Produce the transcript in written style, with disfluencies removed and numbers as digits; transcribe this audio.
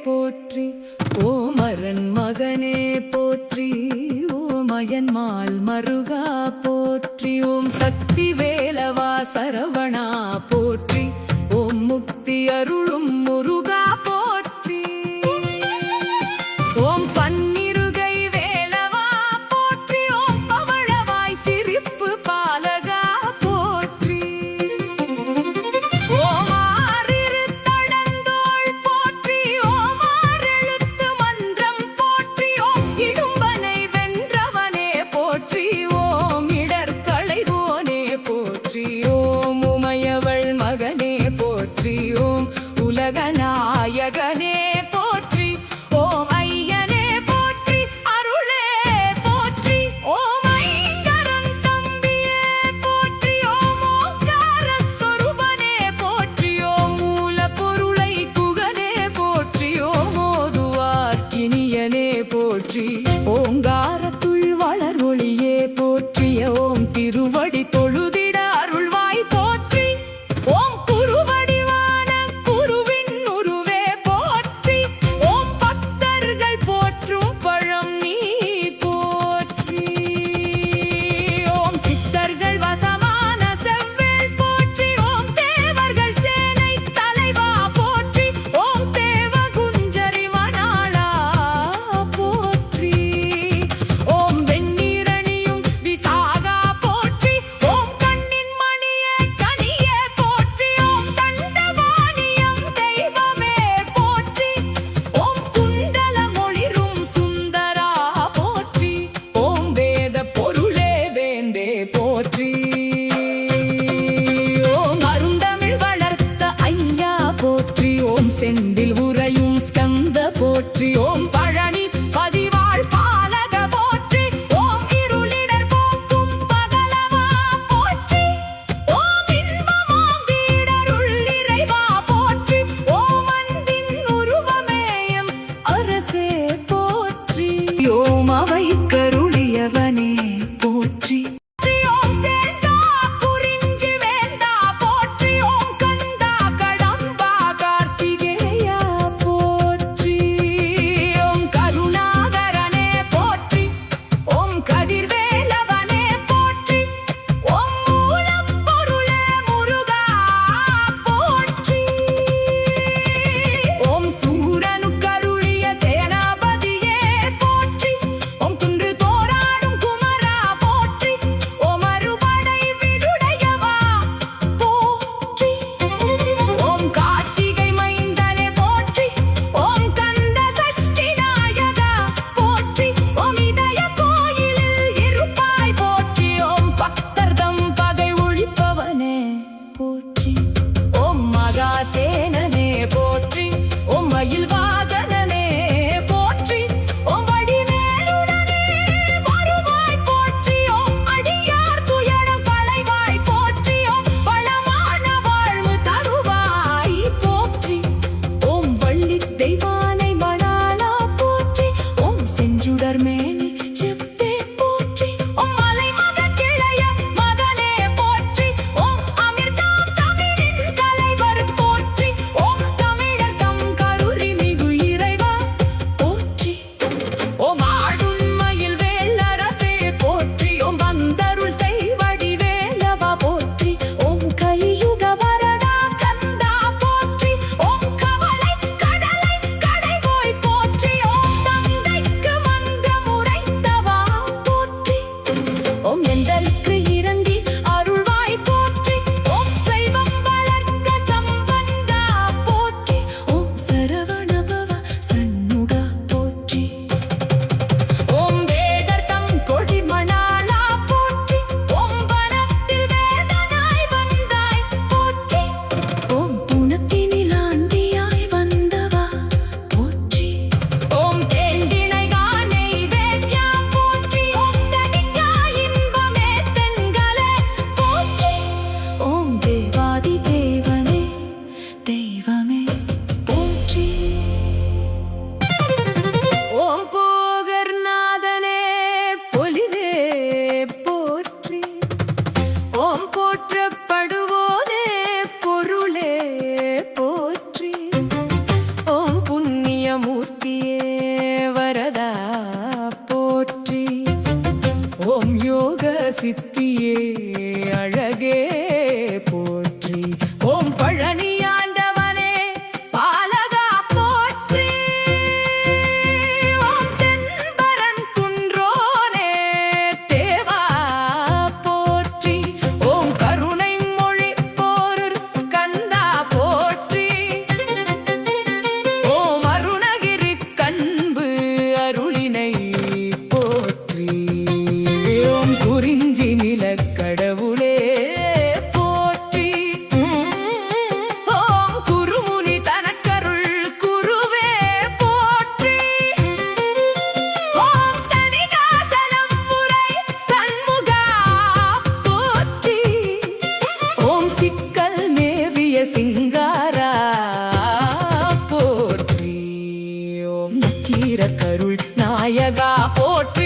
போற்றி ஓமரன் மகனே போற்றி ஓமயன்மால் மருகா போற்றி ஓம் சக்தி வேலவா சரவணா போற்றி ஓம் முக்தி அருளும் முருகா போற்றி ஓம் பன்னிருகை வேலவா போற்றி ஓம் பவழவாய் சிரிப்பு பாலகா போற்றி ஓம் உலகநாயகனே போற்றி ஓம் ஐயனே போற்றி அருளே போற்றி ஓம் ஐங்கரன் தம்பியே போற்றி ஓம் ஓங்கார சொரூபனே போற்றி ஓம் மூல பொருளை குகனே போற்றி ஓம் ஓதுவார் கினியனே போற்றி ஓங்காரத்துள் வளர் ஒளியே போற்றிய ஓம் திருவடி தொழுதிட அருள்வாய் போற்றி ஓம் செந்தில் உறையும் ஸ்கந்த போற்றி ஓம் பழனி பதிவாழ் பாலக போற்றி ஓம் இருளிடர் போக்கும் பகலவா போற்றி ஓம் இன்பமாம் வீடருள் இறைவா போற்றி ஓம் அன்பின் உருவமேயம் அரசே போற்றி ஓம் அவை கருளியவனே போற்றி பாலகா போற்றி.